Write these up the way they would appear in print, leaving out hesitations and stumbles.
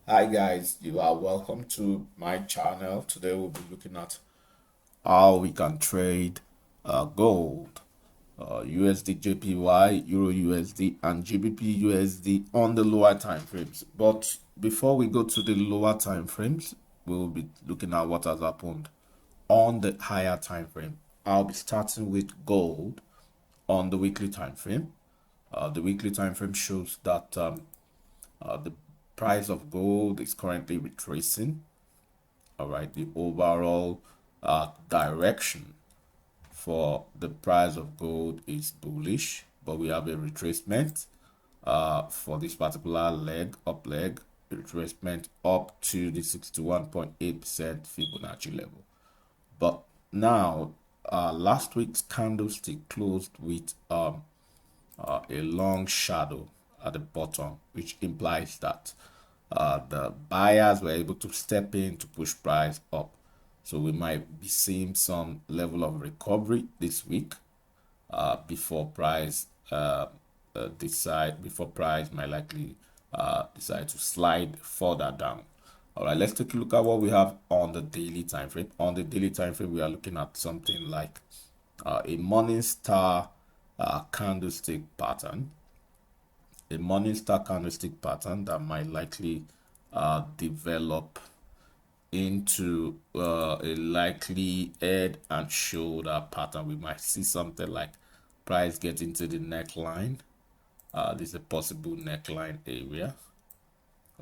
Hi guys, you are welcome to my channel. Today we'll be looking at how we can trade gold, USDJPY, EURUSD, and GBPUSD on the lower time frames. But before we go to the lower time frames, we'll be looking at what has happened on the higher time frame. I'll be starting with gold on the weekly time frame. The weekly time frame shows that the price of gold is currently retracing. All right, the overall direction for the price of gold is bullish, but we have a retracement for this particular leg, up leg, retracement up to the 61.8% Fibonacci level. But now, last week's candlestick closed with a long shadow at the bottom, which implies that the buyers were able to step in to push price up. So we might be seeing some level of recovery this week before price might likely decide to slide further down. All right, let's take a look at what we have on the daily time frame. On the daily time frame, we are looking at something like a morning star candlestick pattern. A morning star candlestick pattern that might likely develop into a likely head and shoulder pattern. We might see something like price get into the neckline. This is a possible neckline area.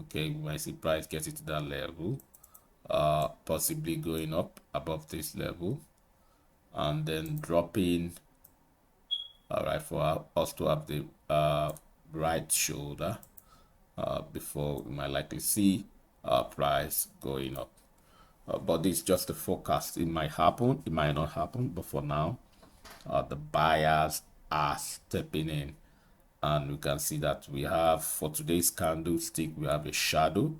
Okay, we might see price get into that level, possibly going up above this level and then dropping. All right, for us to have the right shoulder before we might likely see price going up. But this is just a forecast. It might happen, it might not happen, but for now the buyers are stepping in, and we can see that we have, for today's candlestick, we have a shadow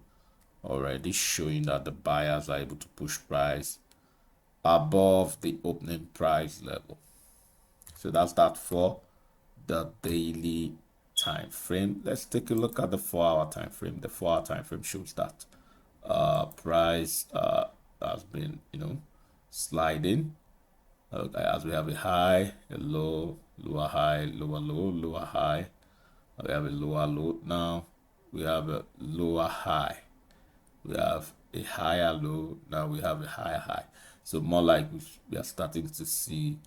already showing that the buyers are able to push price above the opening price level. So that's that for the daily time frame. Let's take a look at the 4-hour time frame. The 4-hour time frame shows that price has been sliding as we have a high, a low, lower high, lower low, lower high. We have a lower low. Now we have a lower high, we have a higher low, now we have a higher high. So more like we are starting to see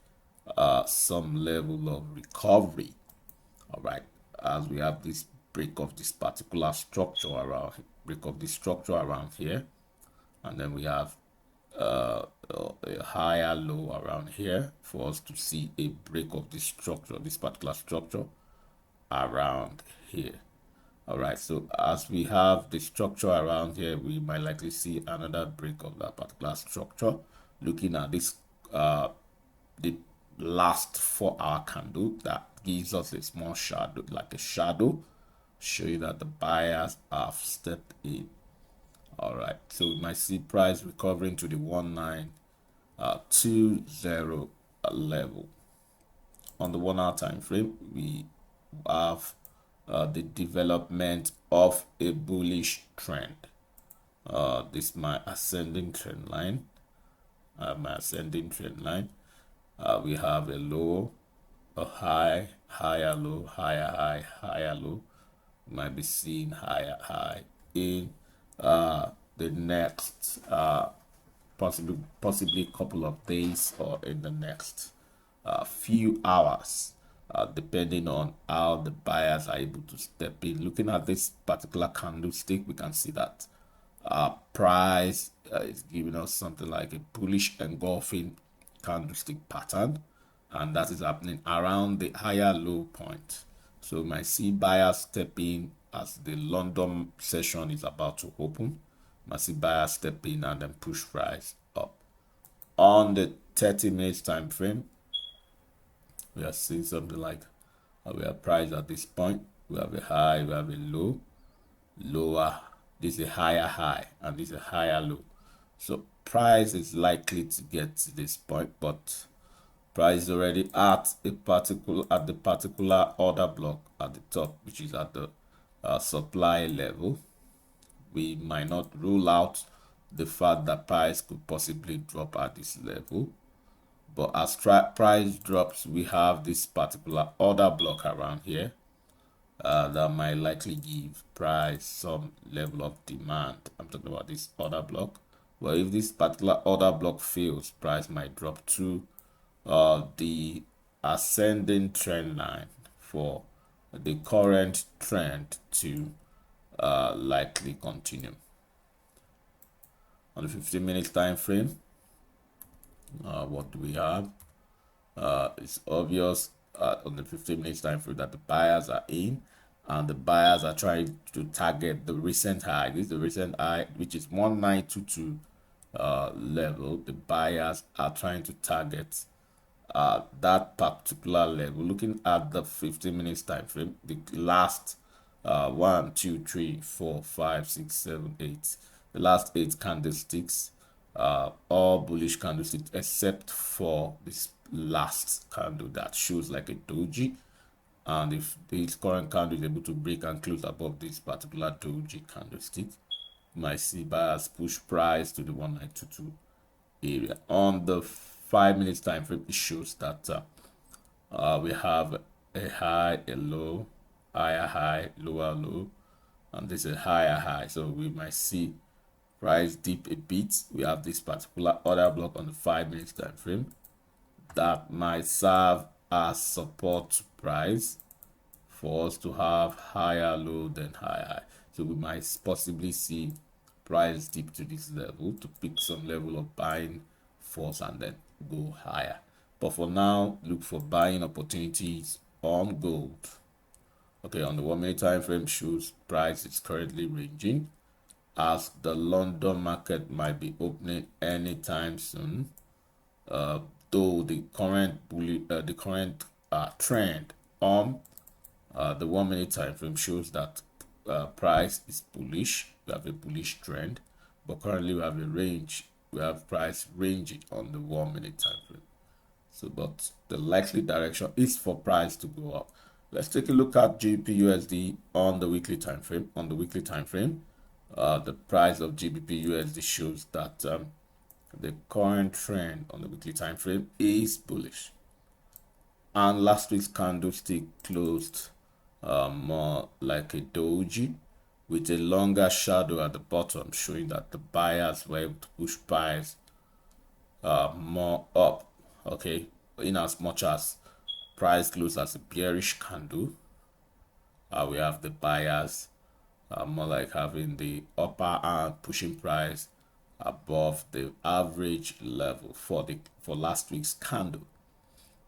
some level of recovery. All right, as we have this break of this particular structure around, here, and then we have a higher low around here for us to see a break of this structure, this particular structure around here. All right, so as we have the structure around here, we might likely see another break of that particular structure. Looking at this the last 4-hour candle, that gives us a small shadow, like a shadow, showing that the buyers have stepped in. All right, so we might see price recovering to the 1920 level. On the 1-hour time frame, we have the development of a bullish trend. This is my ascending trend line. We have a low, a high, higher low, higher high, higher low. We might be seeing higher high in the next possibly a couple of days, or in the next few hours, depending on how the buyers are able to step in. Looking at this particular candlestick, we can see that price is giving us something like a bullish engulfing candlestick pattern, and that is happening around the higher low point. So we might see buyers step in as the London session is about to open. We might see buyers step in and then push price up. On the 30 minutes time frame, we are seeing something like we have price at this point. We have a high, we have a low, lower. This is a higher high, and this is a higher low. So price is likely to get to this point, but price is already at the particular order block at the top, which is at the supply level. we might not rule out the fact that price could possibly drop at this level. But as price drops, we have this particular order block around here that might likely give price some level of demand. I'm talking about this order block. Well, if this particular order block fails, price might drop to the ascending trend line for the current trend to likely continue. On the 15-minute time frame, what do we have? It's obvious on the 15-minute time frame that the buyers are in, and the buyers are trying to target the recent high. This is the recent high, which is 1922 level. The buyers are trying to target that particular level. Looking at the 15 minutes time frame, the last 1 2 3 4 5 6 7 8, the last 8 candlesticks, all bullish candlesticks except for this last candle that shows like a doji. And if this current candle is able to break and close above this particular doji candlestick, you might see buyers push price to the 1922 area. On the 5 minutes time frame, it shows that we have a high, a low, higher high, lower low, and this is a higher high. So we might see price dip a bit. We have this particular order block on the 5 minutes time frame that might serve as support to price for us to have higher low than higher high. So we might possibly see price dip to this level to pick some level of buying force and then go higher. But for now, look for buying opportunities on gold. Okay, on the 1 minute time frame shows price is currently ranging, as the London market might be opening anytime soon. Though the current trend on the 1 minute time frame shows that price is bullish. We have a bullish trend, but currently we have a range. We have price ranging on the 1 minute time frame. So, but the likely direction is for price to go up. Let's take a look at GBPUSD on the weekly time frame. On the weekly time frame, the price of GBPUSD shows that the current trend on the weekly time frame is bullish. And last week's candlestick closed more like a doji with a longer shadow at the bottom, showing that the buyers were able to push price more up. Okay, in as much as price closed as a bearish candle, we have the buyers more like having the upper hand pushing price above the average level for last week's candle.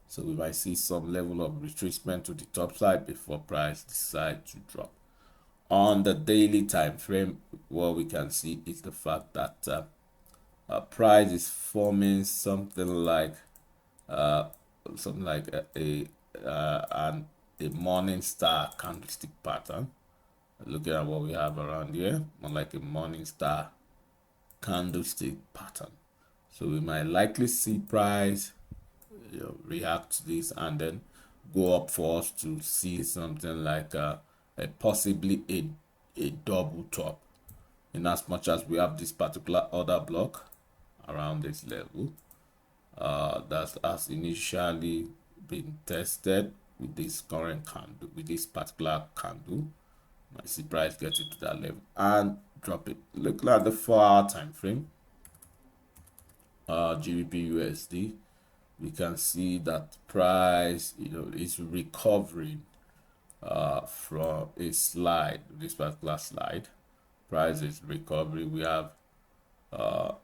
So we might see some level of retracement to the top side before price decides to drop. On the daily time frame, what we can see is the fact that price is forming something like a morning star candlestick pattern. Looking at what we have around here, more like a morning star candlestick pattern. So we might likely see price react to this and then go up for us to see something like possibly a double top, in as much as we have this particular order block around this level that has initially been tested with this current candle, with this particular candle. Might see price get into that level and drop it. Look at the 4-hour time frame, GBPUSD. We can see that price is recovering from a slide. This particular slide, price is recovering. We have a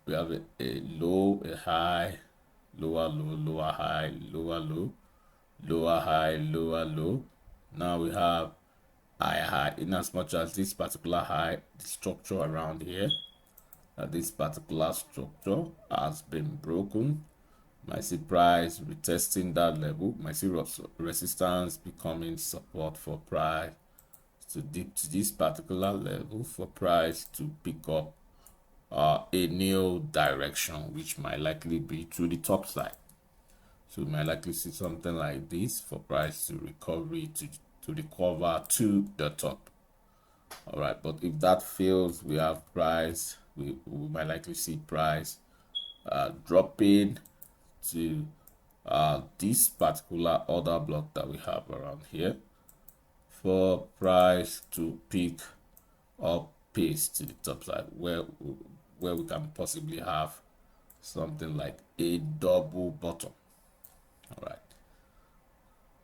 low, a high, lower low, lower high, lower low, lower high, lower low. Now we have high high. In as much as this particular high, the structure around here, this particular structure has been broken. Might see price retesting that level. Might see resistance becoming support for price to dip to this particular level for price to pick up a new direction, which might likely be to the top side. So we might likely see something like this for price to recover to the top. All right, but if that fails, we have price, we might likely see price dropping to this particular order block that we have around here for price to pick up pace to the top side, where we can possibly have something like a double bottom. All right,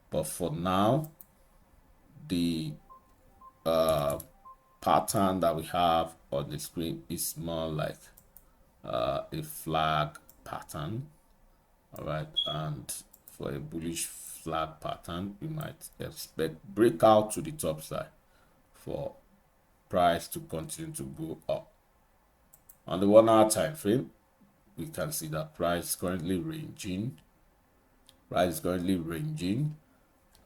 but for now, the pattern that we have on the screen is more like a flag pattern. All right, and for a bullish flag pattern, we might expect breakout to the top side for price to continue to go up. On the 1 hour time frame, we can see that price is currently ranging. Price is currently ranging,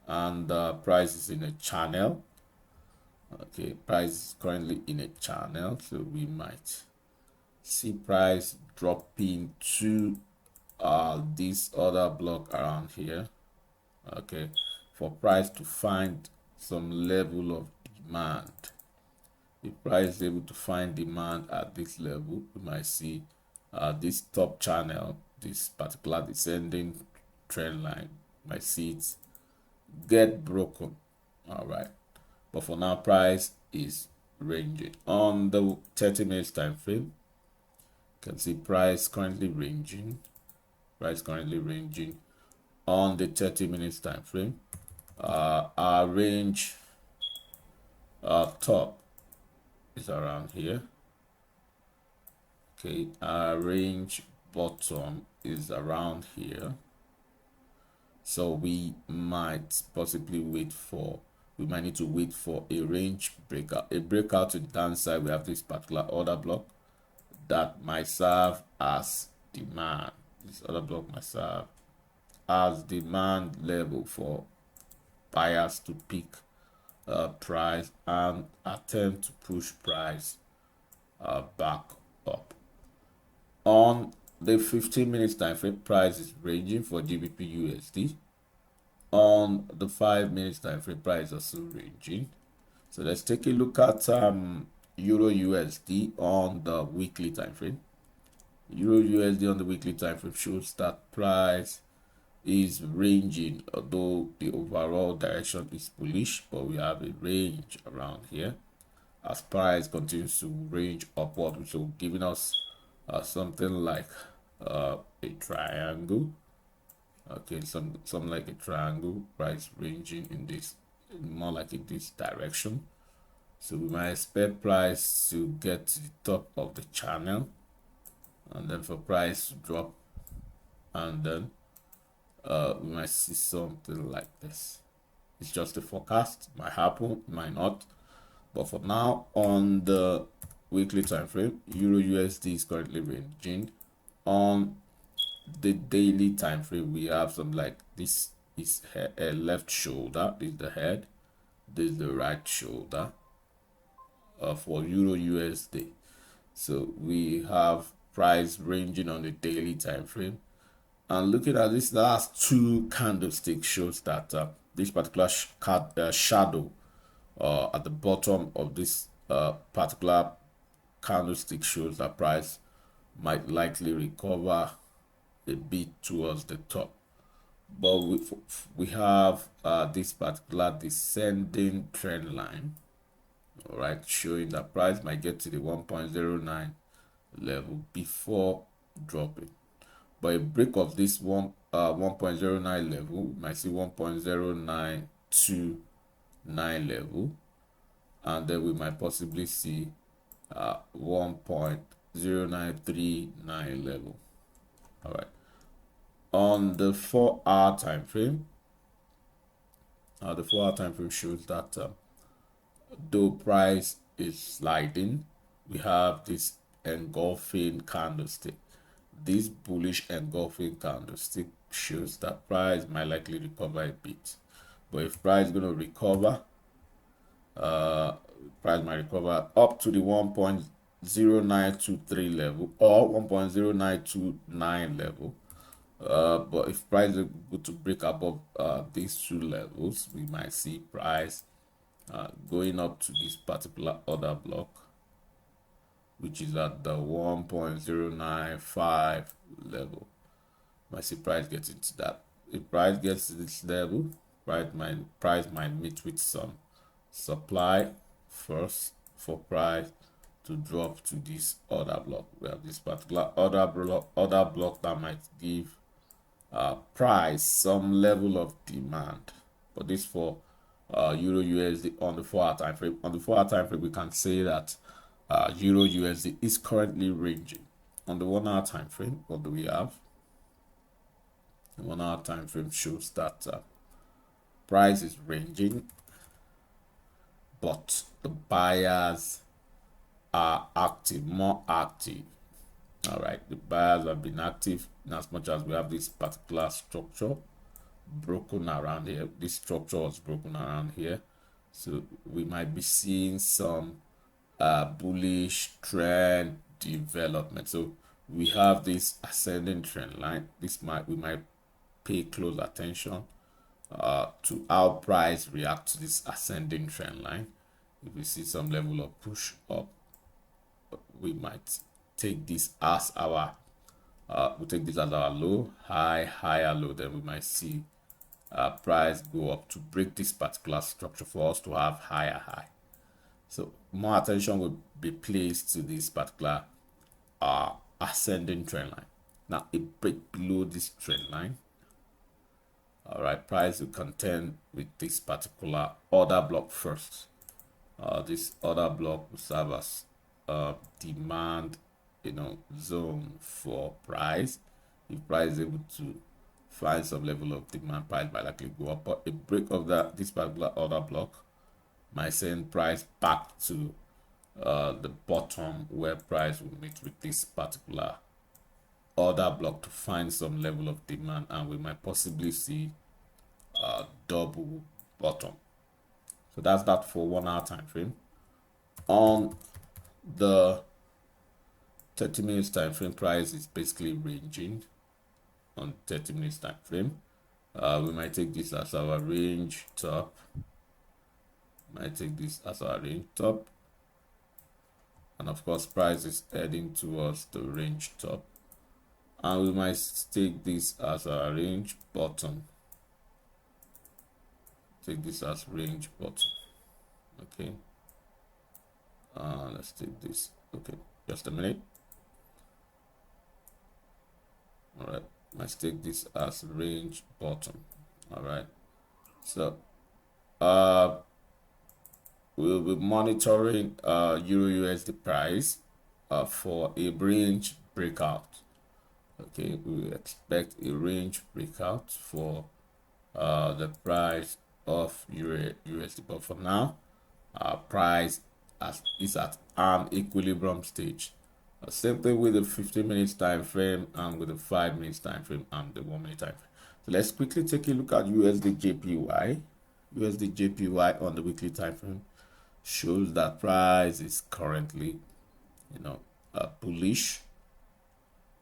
and price is in a channel. Okay, price is currently in a channel, so we might see price dropping to this other block around here. Okay, for price to find some level of demand. If price is able to find demand at this level, we might see this top channel, this particular descending trend line, might see it get broken. All right, but for now, price is ranging. On the 30 minutes time frame, you can see price currently ranging. Price currently ranging on the 30 minutes time frame. Our range top is around here. Okay, our range bottom is around here. So we might possibly wait for, we might need to wait for a range breakout. A breakout to the downside, we have this particular order block that might serve as demand. This other block might serve as demand level for buyers to pick price and attempt to push price back up. On the 15 minutes time frame, price is ranging for GBPUSD. On the 5 minutes time frame, price is also ranging. So let's take a look at EURUSD on the weekly time frame. EURUSD on the weekly time frame shows that price is ranging, although the overall direction is bullish, but we have a range around here as price continues to range upward, so giving us something like a triangle. Okay, something like a triangle, price ranging in this, more like in this direction. So we might expect price to get to the top of the channel, and then for price to drop, and then we might see something like this. It's just a forecast, might happen, might not, but for now, on the weekly time frame, EURUSD is currently ranging. On the daily time frame, we have something like this is a left shoulder, this is the head, this is the right shoulder for EURUSD. So we have price ranging on the daily time frame, and looking at this last two candlesticks shows that this particular shadow at the bottom of this particular candlestick shows that price might likely recover a bit towards the top, but we have this particular descending trend line, all right, showing that price might get to the 1.09 level before dropping. But a break of this 1.09 level, we might see 1.0929 level, and then we might possibly see 1.0939 level. All right, on the 4 hour time frame, the 4 hour time frame shows that though price is sliding, we have this engulfing candlestick. This bullish engulfing candlestick shows that price might likely recover a bit, but if price is going to recover, price might recover up to the 1.0923 level or 1.0929 level. But if price is able to break above these two levels, we might see price going up to this particular order block, which is at the 1.095 level. I see price gets into that. If price gets to this level, price might meet with some supply first for price to drop to this order block. We have this particular order block that might give price some level of demand. But this for Euro USD on the 4-hour time frame. On the 4-hour time frame, we can say that Euro USD is currently ranging. On the 1-hour time frame, what do we have? The 1-hour time frame shows that price is ranging, but the buyers are active, more active. All right, the buyers have been active in as much as we have this particular structure broken around here. This structure was broken around here, so we might be seeing some bullish trend development. So we have this ascending trend line. We might pay close attention to how price react to this ascending trend line. If we see some level of push up, we might take this as our low, higher low. Then we might see price go up to break this particular structure for us to have higher high. So more attention will be placed to this particular ascending trend line. Now a break below this trend line, all right, price will contend with this particular order block first. This order block will serve as demand zone for price. If price is able to find some level of demand, price might likely go up. But a break of this particular order block might send price back to the bottom, where price will meet with this particular order block to find some level of demand, and we might possibly see a double bottom. So that's that for 1-hour time frame. On the 30 minutes time frame, price is basically ranging. On 30 minutes time frame, we might take this as our range top. And of course price is heading towards the range top, and we might take this as our range bottom. Take this as range bottom. Okay, let's take this. Okay, just a minute. All right, let's take this as range bottom. All right, so we'll be monitoring Euro USD price for a range breakout. Okay, we expect a range breakout for the price of Euro USD, but for now price is at an equilibrium stage. Same thing with the 15 minutes time frame, and with the 5 minutes time frame, and the 1 minute time frame. So let's quickly take a look at USDJPY. USDJPY on the weekly time frame shows that price is currently bullish.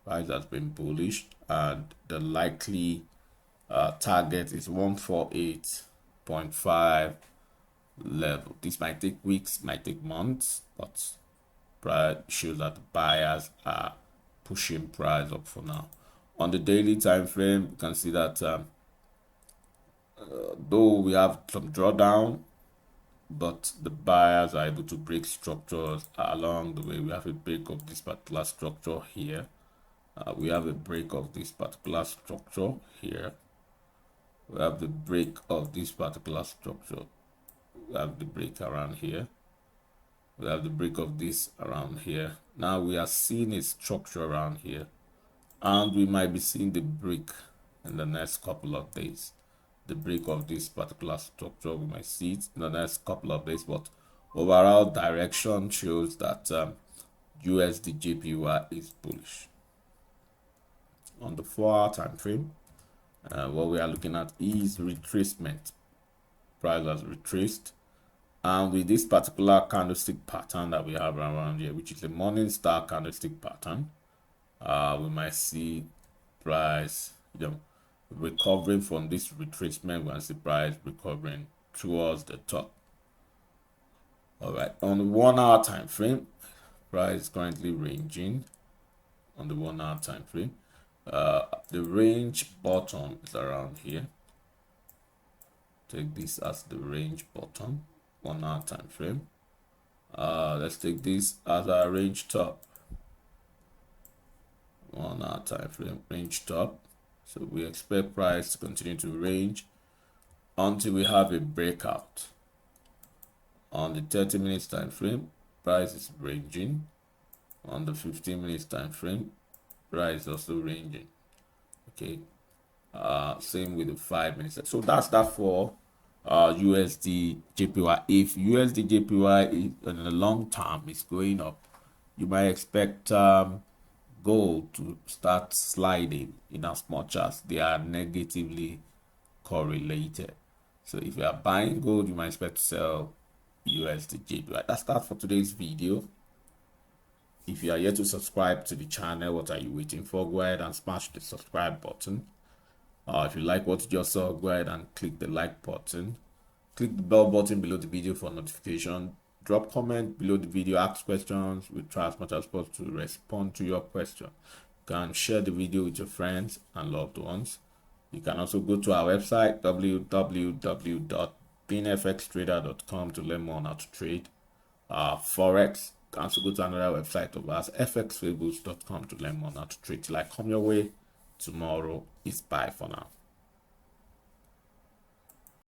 Price has been bullish, and the likely target is 148.5 level. This might take weeks, might take months, but price shows that the buyers are pushing price up for now. On the daily time frame, you can see that though we have some drawdown, but the buyers are able to break structures along the way. We have a break of this particular structure here. We have a break of this particular structure here. We have the break of this particular structure. We have the break around here. We have the break of this around here. Now we are seeing a structure around here, and we might be seeing the break in the next couple of days. The break of this particular structure, we might see it in the next couple of days, but overall direction shows that USDJPY is bullish. On the 4-hour time frame, what we are looking at is retracement. Price has retraced, and with this particular candlestick pattern that we have around here, which is a morning star candlestick pattern, we might see price recovering from this retracement. We see price recovering towards the top. All right, on the 1 hour time frame, price is currently ranging on the 1 hour time frame. The range bottom is around here. Take this as the range bottom, 1 hour time frame. Let's take this as our range top, 1 hour time frame, range top. So we expect price to continue to range until we have a breakout. On the 30 minutes time frame, price is ranging. On the 15 minutes time frame, price is also ranging. Okay, same with the 5 minutes. So that's that for USD JPY. If USD JPY is in the long term is going up, you might expect gold to start sliding in as much as they are negatively correlated. So if you are buying gold, you might expect to sell USD JPY. That's that for today's video. If you are yet to subscribe to the channel, what are you waiting for? Go ahead and smash the subscribe button. If you like what you just saw, go ahead and click the like button. Click the bell button below the video for notification. Drop comment below the video, ask questions. We'll try as much as possible to respond to your question. You can share the video with your friends and loved ones. You can also go to our website www.beanfxtrader.com to learn more on how to trade forex. You can also go to another website of ours, fxfables.com, to learn more on how to trade. Till I come your way tomorrow. Is bye for now.